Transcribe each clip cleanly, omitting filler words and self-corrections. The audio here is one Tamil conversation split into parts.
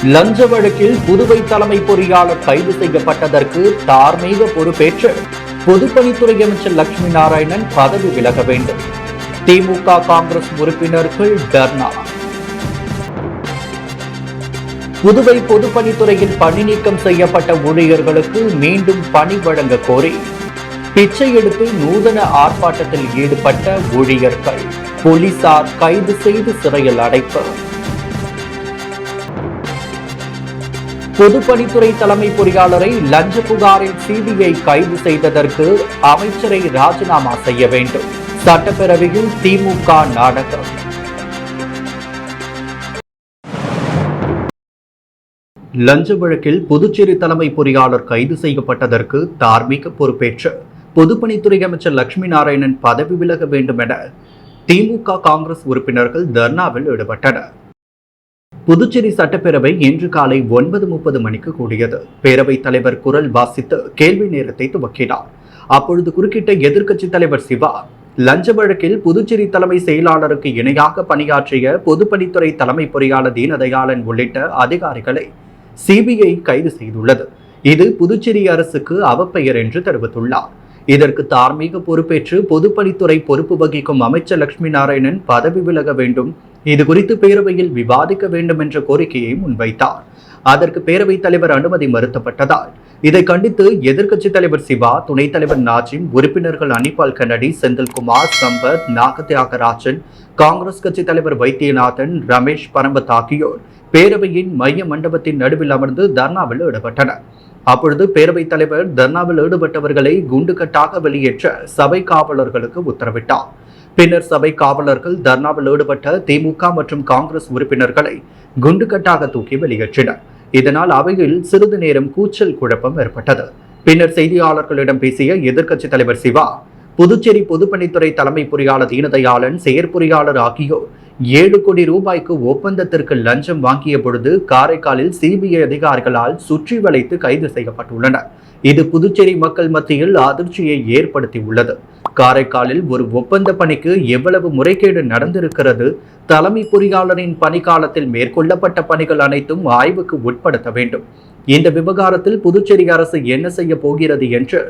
லஞ்ச வழக்கில் புதுவை தலைமை பொறியாளர் கைது செய்யப்பட்டதற்கு தார்மீக பொறுப்பேற்று பொதுப்பணித்துறை அமைச்சர் லட்சுமி நாராயணன் பதவி விலக வேண்டும். திமுக காங்கிரஸ் உறுப்பினர்கள் தர்ணா. புதுவை பொதுப்பணித்துறையில் பணி நீக்கம் செய்யப்பட்ட ஊழியர்களுக்கு மீண்டும் பணி வழங்க கோரி பிச்சை எடுத்து நூதன ஆர்ப்பாட்டத்தில் ஈடுபட்ட ஊழியர்கள் போலீசார் கைது செய்து சிறையில் அடைப்பு. பொதுப்பணித்துறை தலைமை பொறியாளரை லஞ்ச புகாரில் சிபிஐ கைது செய்ததற்கு அமைச்சரை ராஜினாமா செய்ய வேண்டும். சட்டப்பேரவையில் திமுக நாடகம். லஞ்ச வழக்கில் புதுச்சேரி தலைமை பொறியாளர் கைது செய்யப்பட்டதற்கு தார்மீக பொறுப்பேற்று பொதுப்பணித்துறை அமைச்சர் லட்சுமி நாராயணன் பதவி விலக வேண்டும் என திமுக காங்கிரஸ் உறுப்பினர்கள் தர்ணாவில் ஈடுபட்டனர். புதுச்சேரி சட்டப்பேரவை இன்று காலை 9:30 மணிக்கு கூடியது. பேரவைத் தலைவர் குரல் வாசித்து கேள்வி நேரத்தை துவக்கினார். அப்பொழுது குறுக்கிட்ட எதிர்க்கட்சித் தலைவர் சிவா, லஞ்ச வழக்கில் புதுச்சேரி தலைமை செயலாளருக்கு இணையாக பணியாற்றிய பொதுப்பணித்துறை தலைமை பொறியாளர் தீனதயாளன் உள்ளிட்ட அதிகாரிகளை சிபிஐ கைது செய்துள்ளது. இது புதுச்சேரி அரசுக்கு அவப்பெயர் என்று தெரிவித்துள்ளார். இதற்கு தார்மீக பொறுப்பேற்று பொதுப்பணித்துறை பொறுப்பு வகிக்கும் அமைச்சர் லட்சுமி நாராயணன் பதவி விலக வேண்டும், இது குறித்து பேரவையில் விவாதிக்க வேண்டும் என்ற கோரிக்கையை முன்வைத்தார். அதற்கு பேரவைத் தலைவர் அனுமதி மறுக்கப்பட்டதால் இதை கண்டித்து எதிர்க்கட்சித் தலைவர் சிவா, துணைத் தலைவர் நாஜிம், உறுப்பினர்கள் அனிபால் கன்னடி, செந்தில்குமார், சம்பத், நாகத்யாகராஜன், காங்கிரஸ் கட்சி தலைவர் வைத்தியநாதன், ரமேஷ் பரம்பத் ஆகியோர் பேரவையின் மைய மண்டபத்தின் நடுவில் அமர்ந்து தர்ணாவில் ஈடுபட்டனர். அப்பொழுது பேரவைத் தலைவர் தர்ணாவில் ஈடுபட்டவர்களை குண்டுகட்டாக வெளியேற்ற சபை காவலர்களுக்கு உத்தரவிட்டார். பின்னர் சபை காவலர்கள் தர்ணாவில் ஈடுபட்ட திமுக மற்றும் காங்கிரஸ் உறுப்பினர்களை குண்டுகட்டாக தூக்கி வெளியேற்றினர். இதனால் அவையில் சிறிது நேரம் கூச்சல் குழப்பம் ஏற்பட்டது. பின்னர் செய்தியாளர்களிடம் பேசிய எதிர்க்கட்சித் தலைவர் சிவா, புதுச்சேரி பொதுப்பணித்துறை தலைமை பொறியாளர் தீனதயாளன், செயற்பொறியாளர் ஆகியோர் 7 கோடி ரூபாய்க்கு ஒப்பந்தத்திற்கு லஞ்சம் வாங்கிய பொழுது காரைக்காலில் சிபிஐ அதிகாரிகளால் சுற்றி வளைத்து கைது செய்யப்பட்டுள்ளனர். இது புதுச்சேரி மக்கள் மத்தியில் அதிர்ச்சியை ஏற்படுத்தியுள்ளது. காரைக்காலில் ஒரு ஒப்பந்த பணிக்கு எவ்வளவு முறைகேடு நடந்திருக்கிறது, தலைமை பொறியாளரின் பணிக்காலத்தில் மேற்கொள்ளப்பட்ட பணிகள் அனைத்தும் ஆய்வுக்கு உட்படுத்த வேண்டும். இந்த விவகாரத்தில் புதுச்சேரி அரசு என்ன செய்ய போகிறது என்று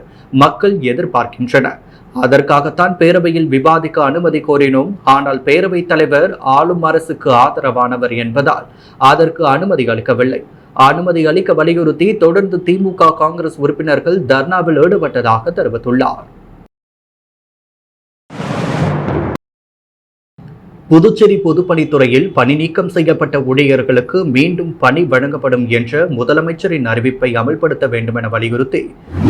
மக்கள் எதிர்பார்க்கின்றனர். அதற்காகத்தான் பேரவையில் விவாதிக்க அனுமதி கோரினோம். ஆனால் பேரவைத் தலைவர் ஆளும் அரசுக்கு ஆதரவானவர் என்பதால் அதற்கு அனுமதி அளிக்கவில்லை. அனுமதி அளிக்க வலியுறுத்தி தொடர்ந்து திமுக காங்கிரஸ் உறுப்பினர்கள் தர்ணாவில் ஈடுபட்டதாக தெரிவித்துள்ளார். புதுச்சேரி பொதுப்பணித்துறையில் பணி நீக்கம் செய்யப்பட்ட ஊழியர்களுக்கு மீண்டும் பணி வழங்கப்படும் என்ற முதலமைச்சரின் அறிவிப்பை அமல்படுத்த வேண்டும் என வலியுறுத்தி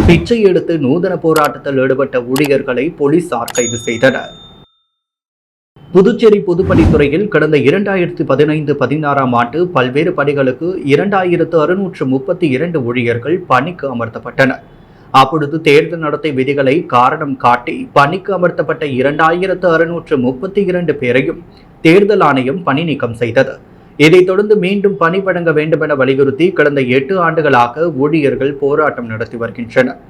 பிச்சை எடுத்து நூதன போராட்டத்தில் ஈடுபட்ட ஊழியர்களை போலீசார் கைது செய்தனர். புதுச்சேரி பொதுப்பணித்துறையில் கடந்த 2015-16 ஆண்டு பல்வேறு பணிகளுக்கு 2632 ஊழியர்கள் பணிக்கு அமர்த்தப்பட்டனர். அப்பொழுது தேர்தல் நடத்தை விதிகளை காரணம் காட்டி பணிக்கு அமர்த்தப்பட்ட 2632 பேரையும் தேர்தல் ஆணையம் பணி நீக்கம் செய்தது. இதைத் தொடர்ந்து மீண்டும் பணி வழங்க வேண்டும் என வலியுறுத்தி கடந்த 8 ஆண்டுகளாக ஊழியர்கள் போராட்டம் நடத்தி வருகின்றனர்.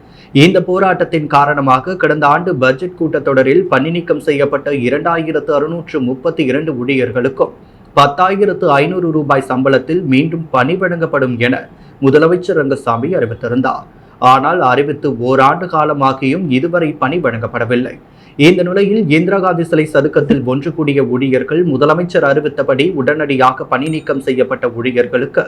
இந்த போராட்டத்தின் காரணமாக கடந்த ஆண்டு பட்ஜெட் கூட்டத்தொடரில் பணி நீக்கம் செய்யப்பட்ட 2632 ஊழியர்களுக்கும் 10,500 ரூபாய் சம்பளத்தில் மீண்டும் பணி வழங்கப்படும் என முதலமைச்சர் ரங்கசாமி அறிவித்திருந்தார். ஆனால் அறிவித்து ஓராண்டு காலமாகியும் இதுவரை பணி வழங்கப்படவில்லை. இந்த நிலையில் இந்திரா காந்தி சிலை சதுக்கத்தில் ஒன்று கூடிய ஊழியர்கள் முதலமைச்சர் அறிவித்தபடி உடனடியாக பணி நீக்கம் செய்யப்பட்ட ஊழியர்களுக்கு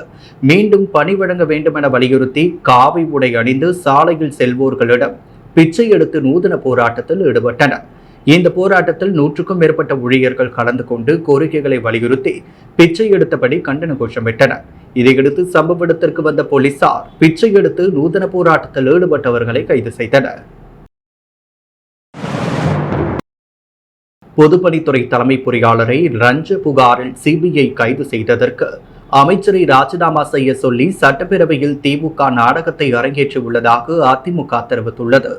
மீண்டும் பணி வழங்க வேண்டும் என வலியுறுத்தி காவி உடை அணிந்து சாலையில் செல்வோர்களிடம் பிச்சை எடுத்து நூதன போராட்டத்தில் ஈடுபட்டனர். இந்த போராட்டத்தில் 100க்கும் மேற்பட்ட ஊழியர்கள் கலந்து கொண்டு கோரிக்கைகளை வலியுறுத்தி பிச்சை எடுத்தபடி கண்டன கோஷமிட்டனர். இதையடுத்து சம்பவ இடத்திற்கு வந்த போலீசார் பிச்சை எடுத்து நூதன போராட்டத்தில் ஈடுபட்டவர்களை கைது செய்தனர். பொதுப்பணித்துறை தலைமை பொறியாளரை லஞ்ச புகாரில் சிபிஐ கைது செய்ததற்கு அமைச்சரை ராஜினாமா செய்ய சொல்லி சட்டப்பேரவையில் திமுக நாடகத்தை அரங்கேற்றியுள்ளதாக அதிமுக தெரிவித்துள்ளது.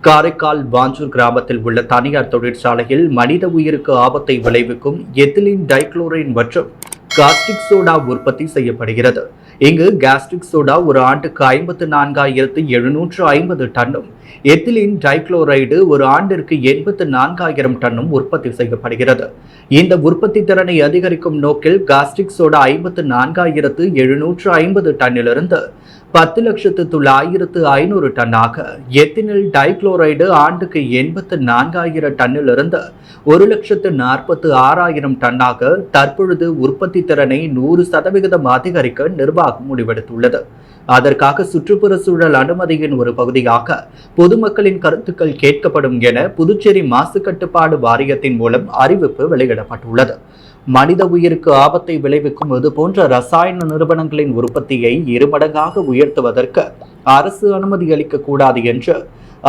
காரைக்கால் வாஞ்சூர் கிராமத்தில் உள்ள தனியார் தொழிற்சாலையில் மனித உயிருக்கு ஆபத்தை விளைவிக்கும் எத்திலீன் டைக்ளோரைன் மற்றும் காஸ்டிக் சோடா உற்பத்தி செய்யப்படுகிறது. இங்கு காஸ்டிக் சோடா ஒரு ஆண்டுக்கு 54,750 டன்னும், எத்திலீன் டைக்ளோரைடு ஒரு ஆண்டிற்கு 84,000 டன்னும் உற்பத்தி செய்யப்படுகிறது. இந்த உற்பத்தி திறனை அதிகரிக்கும் நோக்கில் காஸ்டிக் சோடா 54,750 டன்னிலிருந்து 10,09,500 டன்னாக, எத்தினில் டைக்ளோரைடு ஆண்டுக்கு 84,000 டன்னிலிருந்து 1,46,000 டன்னாக தற்பொழுது உற்பத்தி திறனை 100% அதிகரிக்க நிர்வாகம் முடிவெடுத்துள்ளது. அதற்காக சுற்றுப்புற சூழல் அனுமதியின் ஒரு பகுதியாக பொதுமக்களின் கருத்துக்கள் கேட்கப்படும் என புதுச்சேரி மாசு கட்டுப்பாடு வாரியத்தின் மூலம் அறிவிப்பு வெளியிடப்பட்டுள்ளது. மனித உயிருக்கு ஆபத்தை விளைவிக்கும் இதுபோன்ற ரசாயன நிறுவனங்களின் உற்பத்தியை இருமடங்காக உயர்த்துவதற்கு அரசு அனுமதி அளிக்க கூடாது என்று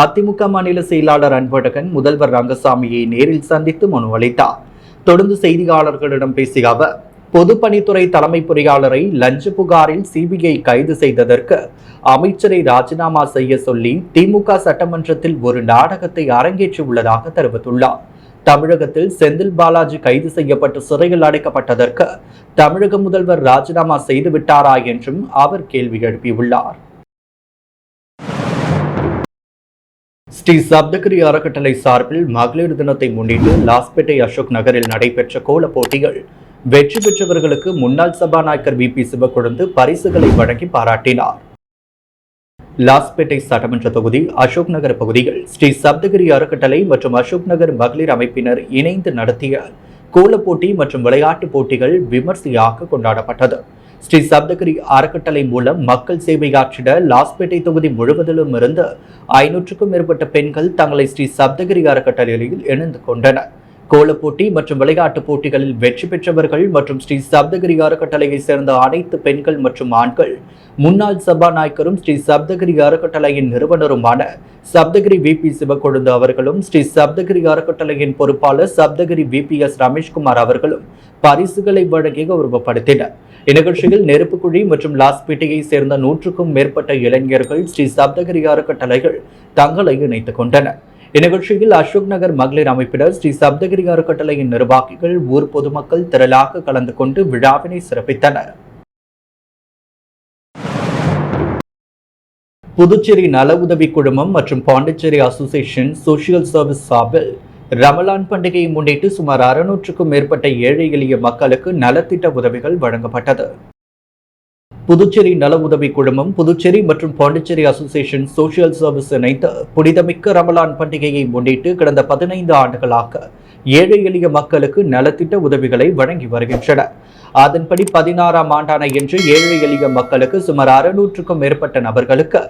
அதிமுக மாநில செயலாளர் அன்பழகன் முதல்வர் ரங்கசாமியை நேரில் சந்தித்து மனு அளித்தார். தொடர்ந்து செய்தியாளர்களிடம் பேசிய அவர், பொதுப்பணித்துறை தலைமை பொறியாளரை லஞ்ச புகாரில் சிபிஐ கைது செய்ததற்கு அமைச்சரை ராஜினாமா செய்ய சொல்லி திமுக சட்டமன்றத்தில் ஒரு நாடகத்தை அரங்கேற்றி உள்ளதாக தெரிவித்துள்ளார். தமிழகத்தில் செந்தில் பாலாஜி கைது செய்யப்பட்டு சிறையில் அடைக்கப்பட்டதற்கு தமிழக முதல்வர் ராஜினாமா செய்துவிட்டாரா என்றும் அவர் கேள்வி எழுப்பியுள்ளார். ஸ்ரீ சப்தகிரி அறக்கட்டளை சார்பில் மகளிர் தினத்தை முன்னிட்டு லாஸ்பேட்டை அசோக் நகரில் நடைபெற்ற கோல போட்டிகள் வெற்றி பெற்றவர்களுக்கு முன்னாள் சபாநாயகர் VP சிவக்கொழுந்து பரிசுகளை வழங்கி பாராட்டினார். லாஸ்பேட்டை சட்டமன்ற தொகுதி அசோக் நகர் பகுதியில் ஸ்ரீ சப்தகிரி அறக்கட்டளை மற்றும் அசோக் நகர் மகளிர் அமைப்பினர் இணைந்து நடத்திய கோலப்போட்டி மற்றும் விளையாட்டுப் போட்டிகள் விமர்சையாக கொண்டாடப்பட்டது. ஸ்ரீ சப்தகிரி அறக்கட்டளை மூலம் மக்கள் சேவையாற்றிட லாஸ்பேட்டை தொகுதி முழுவதிலும் இருந்து 500க்கும் மேற்பட்ட பெண்கள் தங்களை ஸ்ரீ சப்தகிரி அறக்கட்டளையில் இணைந்து கொண்டனர். கோலப்போட்டி மற்றும் விளையாட்டுப் போட்டிகளில் வெற்றி பெற்றவர்கள் மற்றும் ஸ்ரீ சப்தகிரி அறக்கட்டளையை சேர்ந்த அனைத்து பெண்கள் மற்றும் ஆண்கள் முன்னாள் சபாநாயகரும் ஸ்ரீ சப்தகிரி அறக்கட்டளையின் நிறுவனருமான சப்தகிரி VP சிவக்கொழுந்து அவர்களும் ஸ்ரீ சப்தகிரி அறக்கட்டளையின் பொறுப்பாளர் சப்தகிரி VPS ரமேஷ்குமார் அவர்களும் பரிசுகளை வழங்கி கௌரவப்படுத்தினர். இந்நிகழ்ச்சியில் நெருப்புக்குழி மற்றும் லாஸ்பேட்டையை சேர்ந்த 100க்கும் மேற்பட்ட இளைஞர்கள் ஸ்ரீ சப்தகிரி அறக்கட்டளைகள் தங்களை இணைத்துக் கொண்டனர். இந்நிகழ்ச்சியில் அசோக் நகர் மகளிர் அமைப்பினர், ஸ்ரீ சப்தகிரி அறக்கட்டளையின் நிர்வாகிகள், ஊர் பொதுமக்கள் திரளாக கலந்து கொண்டு விழாவினை சிறப்பித்தனர். புதுச்சேரி நல உதவி குழுமம் மற்றும் பாண்டிச்சேரி அசோசியேஷன் சோசியல் சர்வீஸ் சார்பில் ரமலான் பண்டிகையை முன்னிட்டு சுமார் 600க்கும் மேற்பட்ட ஏழை எளிய மக்களுக்கு நலத்திட்ட உதவிகள் வழங்கப்பட்டது. புதுச்சேரி நல உதவி குழுமம், புதுச்சேரி மற்றும் பாண்டிச்சேரி அசோசியேஷன் சோசியல் சர்வீஸ் இணைந்து புனிதமிக்க ரமலான் பண்டிகையை முன்னிட்டு கடந்த 15 ஆண்டுகளாக ஏழை எளிய மக்களுக்கு நலத்திட்ட உதவிகளை வழங்கி வருகின்றன. அதன்படி 16ஆம் ஆண்டான இன்று ஏழை எளிய மக்களுக்கு சுமார் 600க்கும் மேற்பட்ட நபர்களுக்கு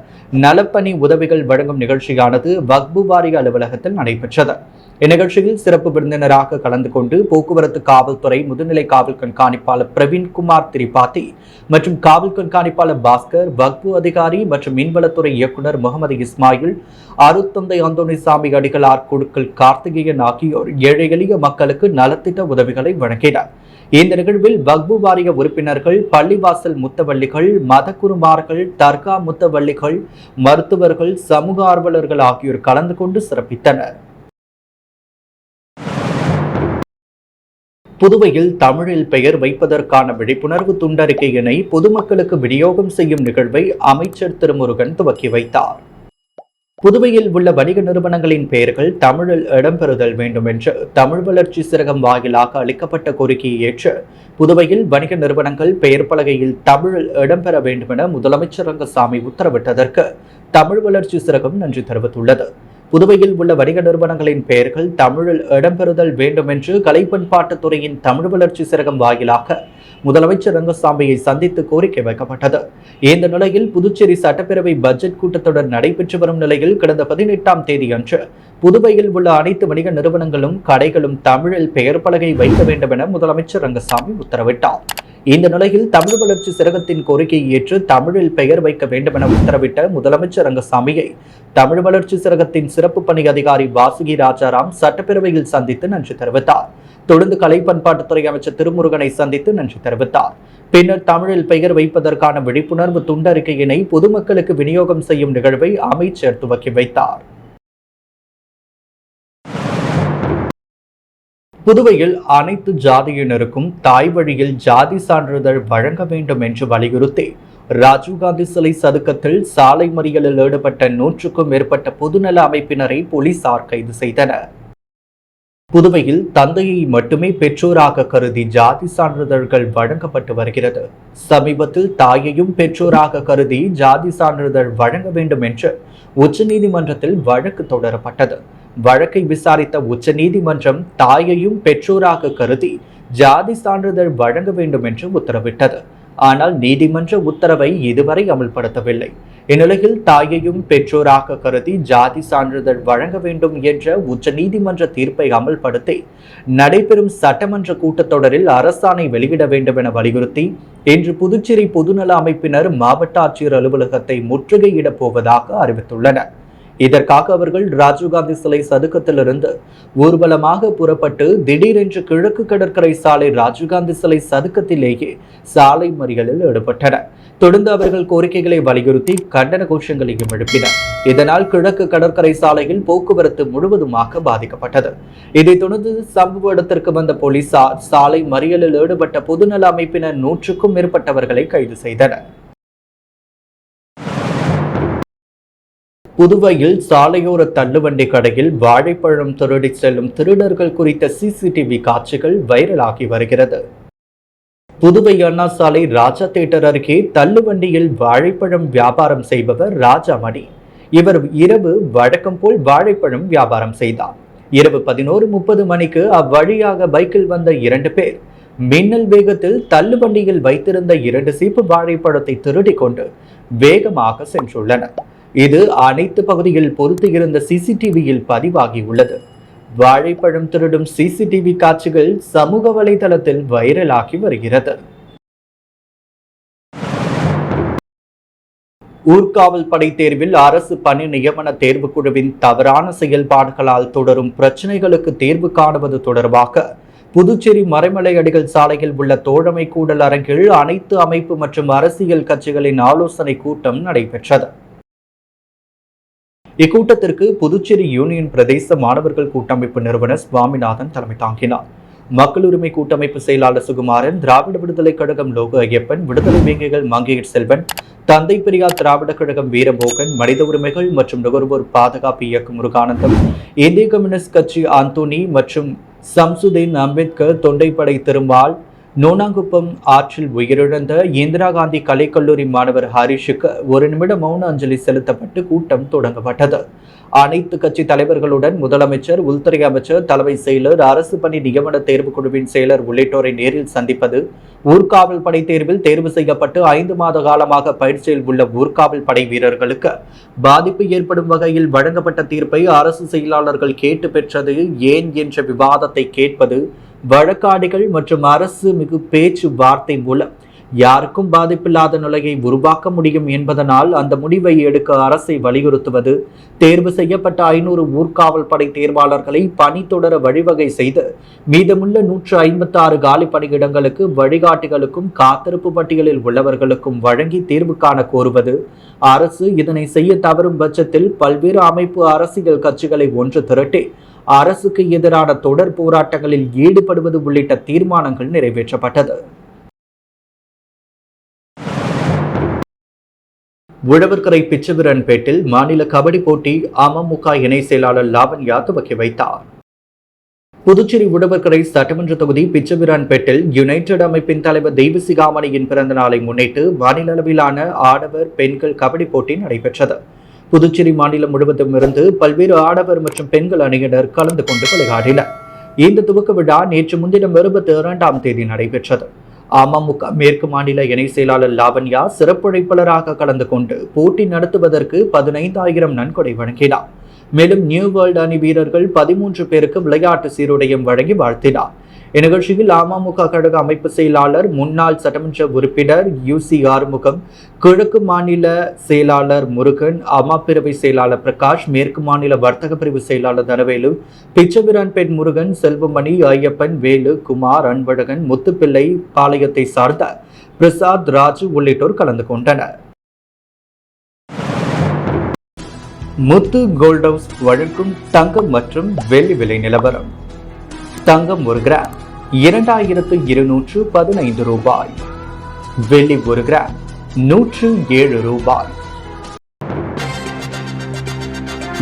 நலப்பணி உதவிகள் வழங்கும் நிகழ்ச்சியானது வக்பு வாரிய அலுவலகத்தில் நடைபெற்றது. இந்நிகழ்ச்சியில் சிறப்பு விருந்தினராக கலந்து கொண்டு போக்குவரத்து காவல்துறை முதுநிலை காவல் கண்காணிப்பாளர் பிரவீன்குமார் திரிபாதி மற்றும் காவல் கண்காணிப்பாளர் பாஸ்கர், வக்பு அதிகாரி மற்றும் மீன்வளத்துறை இயக்குநர் முகமது இஸ்மாயில், அருத்தந்தை அந்தோணிசாமி அடிகளார் குழுக்கள் கார்த்திகேயன் ஆகியோர் ஏழை எளிய மக்களுக்கு நலத்திட்ட உதவிகளை வழங்கினர். இந்த நிகழ்வில் வக்பு வாரிய உறுப்பினர்கள், பள்ளிவாசல் முத்தவள்ளிகள், மதகுருமார்கள், தர்கா முத்தவள்ளிகள், மருத்துவர்கள், சமூக ஆர்வலர்கள் ஆகியோர் கலந்து கொண்டு சிறப்பித்தனர். புதுவையில் தமிழில் பெயர் வைப்பதற்கான விழிப்புணர்வு துண்டறிக்கையினை பொதுமக்களுக்கு விநியோகம் செய்யும் நிகழ்வை அமைச்சர் திருமுருகன் துவக்கி வைத்தார். புதுவையில் உள்ள வணிக நிறுவனங்களின் பெயர்கள் தமிழில் இடம்பெறுதல் வேண்டும் என்று தமிழ் வளர்ச்சி சிறகம் வாயிலாக அளிக்கப்பட்ட கோரிக்கையை ஏற்று புதுவையில் வணிக நிறுவனங்கள் பெயர் பலகையில் தமிழில் இடம்பெற வேண்டும் என முதலமைச்சர் ரங்கசாமி உத்தரவிட்டதற்கு தமிழ் வளர்ச்சி சிறகம் நன்றி தெரிவித்துள்ளது. புதுவையில் உள்ள வணிக நிறுவனங்களின் பெயர்கள் தமிழில் இடம்பெறுதல் வேண்டும் என்று கலை பண்பாட்டுத்துறையின் தமிழ் வளர்ச்சி சிறகம் வாயிலாக முதலமைச்சர் ரங்கசாமியை சந்தித்து கோரிக்கை வைக்கப்பட்டது. இந்த நிலையில் புதுச்சேரி சட்டப்பேரவை பட்ஜெட் கூட்டத்தொடர் நடைபெற்று வரும் நிலையில் கடந்த 18ஆம் தேதி அன்று புதுவையில் உள்ள அனைத்து வணிக நிறுவனங்களும் கடைகளும் தமிழில் பெயர் பலகை வைக்க வேண்டும் என முதலமைச்சர் ரங்கசாமி உத்தரவிட்டார். இந்த நிலையில் தமிழ் வளர்ச்சி சிறகத்தின் கோரிக்கையை ஏற்று தமிழில் பெயர் வைக்க வேண்டும் என உத்தரவிட்ட முதலமைச்சர் ரங்கசாமியை தமிழ் வளர்ச்சி சிறகத்தின் சிறப்பு பணி அதிகாரி வாசுகி ராஜாராம் சட்டப்பேரவையில் சந்தித்து நன்றி தெரிவித்தார். தொடர்ந்து கலை பண்பாட்டுத்துறை அமைச்சர் திருமுருகனை சந்தித்து நன்றி தெரிவித்தார். பின்னர் தமிழில் பெயர் வைப்பதற்கான விழிப்புணர்வு துண்டறிக்கையினை பொதுமக்களுக்கு விநியோகம் செய்யும் நிகழ்வை அமைச்சர் துவக்கி வைத்தார். புதுவையில் அனைத்து ஜாதியினருக்கும் தாய் வழியில் ஜாதி சான்றிதழ் வழங்க வேண்டும் என்று வலியுறுத்தி ராஜீவ்காந்தி சிலை சதுக்கத்தில் சாலை மறியலில் ஈடுபட்ட 100க்கும் மேற்பட்ட பொதுநல அமைப்பினரை போலீசார் கைது செய்தனர். புதுவையில் தந்தையை மட்டுமே பெற்றோராக கருதி ஜாதி சான்றிதழ்கள் வழங்கப்பட்டு வருகிறது. சமீபத்தில் தாயையும் பெற்றோராக கருதி ஜாதி சான்றிதழ் வழங்க வேண்டும் என்று உச்சநீதிமன்றத்தில் வழக்கு தொடரப்பட்டது. வழக்கை விசாரித்த உச்சநீதிமன்றம் தாயையும் பெற்றோராக கருதி ஜாதி சான்றிதழ் வழங்க வேண்டும் என்று உத்தரவிட்டது. ஆனால் நீதிமன்ற உத்தரவை இதுவரை அமல்படுத்தவில்லை. இந்நிலையில் தாயையும் பெற்றோராக கருதி ஜாதி சான்றிதழ் வழங்க வேண்டும் என்ற உச்சநீதிமன்ற தீர்ப்பை அமல்படுத்தி நடைபெறும் சட்டமன்ற கூட்டத்தொடரில் அரசாணை வெளியிட வேண்டும் என வலியுறுத்தி இன்று புதுச்சேரி பொதுநல அமைப்பினர் மாவட்ட ஆட்சியர் அலுவலகத்தை முற்றுகையிடப் போவதாக அறிவித்துள்ளனர். இதற்காக அவர்கள் ராஜீவ்காந்தி சிலை சதுக்கத்திலிருந்து ஊர்வலமாக புறப்பட்டு திடீரென்று கிழக்கு கடற்கரை சாலை ராஜீவ்காந்தி சிலை சதுக்கத்திலேயே சாலை மறியலில் ஈடுபட்டனர். தொடர்ந்து அவர்கள் கோரிக்கைகளை வலியுறுத்தி கண்டன கோஷங்களையும் எழுப்பினர். இதனால் கிழக்கு கடற்கரை சாலையில் போக்குவரத்து முழுவதுமாக பாதிக்கப்பட்டது. இதைத் தொடர்ந்து சம்பவ இடத்திற்கு வந்த போலீசார் சாலை மறியலில் ஈடுபட்ட பொதுநல அமைப்பினர் 100க்கும் மேற்பட்டவர்களை கைது செய்தனர். புதுவையில் சாலையோர தள்ளுவண்டி கடையில் வாழைப்பழம் திருடி செல்லும் திருடர்கள் குறித்த சிசிடிவி காட்சிகள் வைரலாகி வருகிறது. புதுவை அண்ணா சாலை ராஜா தியேட்டர் அருகே தள்ளுவண்டியில் வாழைப்பழம் வியாபாரம் செய்பவர் ராஜாமணி. இவர் இரவு வழக்கம் போல் வாழைப்பழம் வியாபாரம் செய்தார். இரவு 11:30 மணிக்கு அவ்வழியாக பைக்கில் வந்த 2 பேர் மின்னல் வேகத்தில் தள்ளுவண்டியில் வைத்திருந்த 2 சீப்பு வாழைப்பழத்தை திருடி கொண்டு வேகமாக சென்றுள்ளனர். இது அனைத்து பகுதியில் பொறுத்து இருந்த சிசிடிவியில் பதிவாகியுள்ளது. வாழைப்பழம் திருடும் சிசிடிவி காட்சிகள் சமூக வலைதளத்தில் வைரலாகி வருகிறது. ஊர்காவல் படை தேர்வில் அரசு பணி நியமன தேர்வுக்குழுவின் தவறான செயல்பாடுகளால் தொடரும் பிரச்சனைகளுக்கு தீர்வு காணுவது தொடர்பாக புதுச்சேரி மறைமலை அடிகள் சாலையில் உள்ள தோழமை கூடல் அரங்கில் அனைத்து அமைப்பு மற்றும் அரசியல் கட்சிகளின் ஆலோசனை கூட்டம் நடைபெற்றது. இக்கூட்டத்திற்கு புதுச்சேரி யூனியன் பிரதேச மாணவர்கள் கூட்டமைப்பு நிறுவனர் சுவாமிநாதன் தலைமை தாங்கினார். மக்கள் உரிமை கூட்டமைப்பு செயலாளர் சுகுமாரன், திராவிட விடுதலை கழகம் லோக ஐயப்பன், விடுதலை வேங்கைகள் மங்கையர் செல்வன், தந்தை பெரியார் திராவிட கழகம் வீரமோகன், மனித உரிமைகள் மற்றும் நுகர்வோர் பாதுகாப்பு இயக்கம் முருகானந்தம், இந்திய கம்யூனிஸ்ட் கட்சி அந்தோனி மற்றும் சம்சுதீன் அம்பேத்கர், தொண்டைப்படை திருமால், நோனாங்குப்பம் ஆற்றில் உயிரிழந்த இந்திரா காந்தி கலைக்கல்லூரி மாணவர் ஹரிஷுக்கு 1 நிமிட மௌன அஞ்சலி செலுத்தப்பட்டு கூட்டம் தொடங்கப்பட்டது. அனைத்து கட்சி தலைவர்களுடன் முதலமைச்சர், உள்துறை அமைச்சர், தலைமை செயலர், அரசு பணி நியமன தேர்வுக்குழுவின் செயலர் உள்ளிட்டோரை நேரில் சந்திப்பது, ஊர்காவல் படை தேர்வில் தேர்வு செய்யப்பட்டு 5 மாத காலமாக பயிற்சியில் உள்ள ஊர்காவல் படை வீரர்களுக்கு பாதிப்பு ஏற்படும் வகையில் வழங்கப்பட்ட தீர்ப்பை அரசு செயலாளர்கள் கேட்டு பெற்றது ஏன் என்ற விவாதத்தை கேட்பது, வழக்காடிகள் மற்றும் அரசு மிகு பேச்சு வார்த்தை மூலம் யாருக்கும் பாதிப்பில்லாத நிலையை உருவாக்க முடியும் என்பதனால் அந்த முடிவை எடுக்க அரசை வலியுறுத்துவது, தேர்வு செய்யப்பட்ட 500 ஊர்காவல் படை தேர்வாளர்களை பணி தொடர வழிவகை செய்து மீதமுள்ள 156 காலி பணியிடங்களுக்கு வழிகாட்டிகளுக்கும் காத்திருப்பு பட்டியலில் உள்ளவர்களுக்கும் வழங்கி தீர்வு காண கோருவது, அரசு இதனை செய்ய தவறும் பட்சத்தில் பல்வேறு அமைப்பு அரசியல் கட்சிகளை ஒன்று திரட்டி அரசுக்கு எதிரான தொடர் போராட்டங்களில் ஈடுபடுவது உள்ளிட்ட தீர்மானங்கள் நிறைவேற்றப்பட்டது. உழவர்கரை பிச்சவீரன்பேட்டில் மாநில கபடி போட்டி அமமுக இணை செயலாளர் லாவண்யா துவக்கி வைத்தார். புதுச்சேரி உழவர்கரை சட்டமன்ற தொகுதி பிச்சவீரன்பேட்டில் யுனைடெட் அமைப்பின் தலைவர் தெய்வசிகாமணியின் பிறந்த நாளை முன்னிட்டு மாநில அளவிலான ஆடவர் பெண்கள் கபடி போட்டி நடைபெற்றது. புதுச்சேரி மாநிலம் முழுவதும் இருந்து பல்வேறு ஆடவர் மற்றும் பெண்கள் அணியினர் கலந்து கொண்டு விளையாடினர். இந்த துவக்க விழா நேற்று முன்தினம் 22ஆம் தேதி நடைபெற்றது. அமமுக மேற்கு மாநில இணை செயலாளர் லாவண்யா சிறப்புழைப்பாளராக கலந்து கொண்டு போட்டி நடத்துவதற்கு 15,000 நன்கொடை வழங்கினார். மேலும் நியூ வேர்ல்டு அணி வீரர்கள் 13 பேருக்கு விளையாட்டு சீருடையும் வழங்கி வாழ்த்தினார். இந்நிகழ்ச்சியில் அமமுக கழக அமைப்பு செயலாளர், முன்னாள் சட்டமன்ற உறுப்பினர் UC ஆறுமுகம், கிழக்கு மாநில செயலாளர் முருகன், அமப்பிரிவை செயலாளர் பிரகாஷ், மேற்கு மாநில வர்த்தக பிரிவு செயலாளர் தனவேலு, பிச்சவீரன்பேட் முருகன், செல்வமணி, ஐயப்பன், வேலு, குமார், அன்பழகன், முத்துப்பிள்ளை, பாளையத்தை சார்ந்த பிரசாத், ராஜு உள்ளிட்டோர் கலந்து கொண்டனர். முத்து கோல்ட் ஹவுஸ் வழங்கும் தங்கம் மற்றும் வெள்ளி விலை நிலவரம். தங்கம் 1 கிராம் 2215 ரூபாய். வெள்ளி 1 கிராம் 107 ரூபாய்.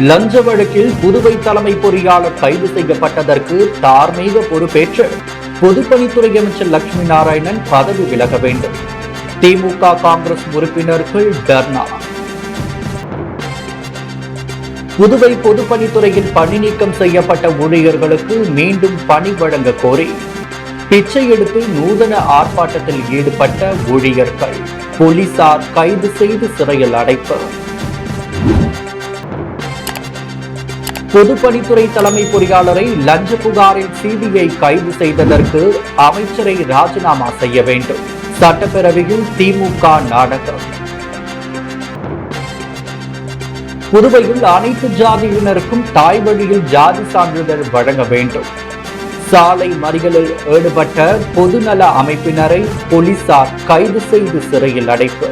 லஞ்ச வழக்கில் புதுவை தலைமை பொறியாளர் கைது செய்யப்பட்டதற்கு தார்மீக பொறுப்பேற்று பொதுப்பணித்துறை அமைச்சர் லட்சுமி நாராயணன் பதவி விலக வேண்டும். திமுக காங்கிரஸ் உறுப்பினர்கள் தர்ணா. புதுவை பொதுப்பணித்துறையில் பணி நீக்கம் செய்யப்பட்ட ஊழியர்களுக்கு மீண்டும் பணி வழங்க கோரி பிச்சை எடுத்து நூதன ஆர்ப்பாட்டத்தில் ஈடுபட்ட ஊழியர்கள் போலீசார் கைது செய்து சிறையில் அடைப்பு. பொதுப்பணித்துறை தலைமை பொறியாளரை லஞ்ச புகாரில் சிபிஐ கைது செய்ததற்கு அமைச்சரை ராஜினாமா செய்ய வேண்டும். சட்டப்பேரவையில் திமுக நாடகம். புதுவையில் அனைத்து ஜாதியினருக்கும் தாய் வழியில் ஜாதி சான்றிதழ் வழங்க வேண்டும். சாலை மறியலில் ஈடுபட்ட பொதுநல அமைப்பினரை போலீசார் கைது செய்து சிறையில் அடைப்பு.